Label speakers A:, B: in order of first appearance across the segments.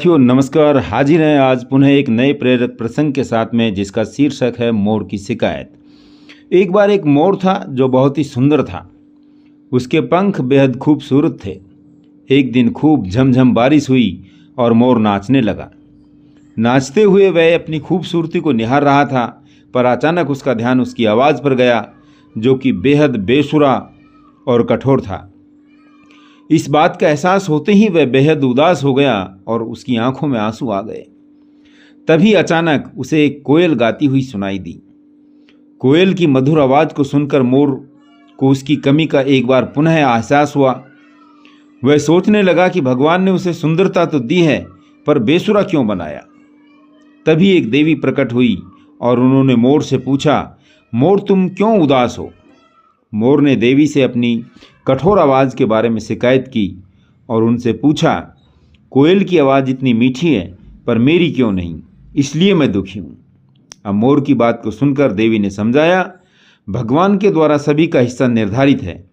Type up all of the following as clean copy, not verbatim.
A: साथियों नमस्कार। हाजिर हैं आज पुनः एक नए प्रेरक प्रसंग के साथ में, जिसका शीर्षक है मोर की शिकायत। एक बार एक मोर था जो बहुत ही सुंदर था। उसके पंख बेहद खूबसूरत थे। एक दिन खूब झमझम बारिश हुई और मोर नाचने लगा। नाचते हुए वह अपनी खूबसूरती को निहार रहा था, पर अचानक उसका ध्यान उसकी आवाज़ पर गया, जो कि बेहद बेसुरा और कठोर था। इस बात का एहसास होते ही वह बेहद उदास हो गया और उसकी आंखों में आंसू आ गए। तभी अचानक उसे एक कोयल गाती हुई सुनाई दी। कोयल की मधुर आवाज़ को सुनकर मोर को उसकी कमी का एक बार पुनः एहसास हुआ। वह सोचने लगा कि भगवान ने उसे सुंदरता तो दी है, पर बेसुरा क्यों बनाया। तभी एक देवी प्रकट हुई और उन्होंने मोर से पूछा, मोर तुम क्यों उदास हो। मोर ने देवी से अपनी कठोर आवाज़ के बारे में शिकायत की और उनसे पूछा, कोयल की आवाज़ इतनी मीठी है, पर मेरी क्यों नहीं, इसलिए मैं दुखी हूँ। अब मोर की बात को सुनकर देवी ने समझाया, भगवान के द्वारा सभी का हिस्सा निर्धारित है।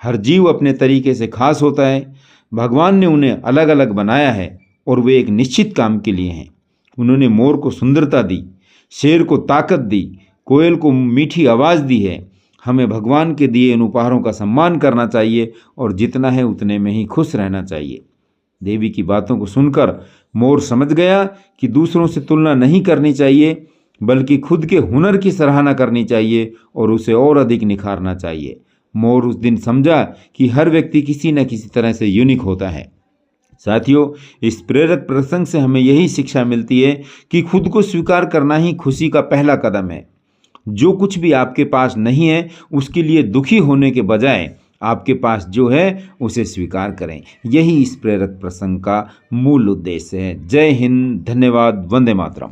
A: हर जीव अपने तरीके से खास होता है। भगवान ने उन्हें अलग अलग बनाया है और वे एक निश्चित काम के लिए हैं। उन्होंने मोर को सुंदरता दी, शेर को ताकत दी, कोयल को मीठी आवाज़ दी है। हमें भगवान के दिए इन उपहारों का सम्मान करना चाहिए और जितना है उतने में ही खुश रहना चाहिए। देवी की बातों को सुनकर मोर समझ गया कि दूसरों से तुलना नहीं करनी चाहिए, बल्कि खुद के हुनर की सराहना करनी चाहिए और उसे और अधिक निखारना चाहिए। मोर उस दिन समझा कि हर व्यक्ति किसी न किसी तरह से यूनिक होता है। साथियों, इस प्रेरक प्रसंग से हमें यही शिक्षा मिलती है कि खुद को स्वीकार करना ही खुशी का पहला कदम है। जो कुछ भी आपके पास नहीं है, उसके लिए दुखी होने के बजाय आपके पास जो है उसे स्वीकार करें। यही इस प्रेरक प्रसंग का मूल उद्देश्य है। जय हिंद, धन्यवाद, वंदे मातरम।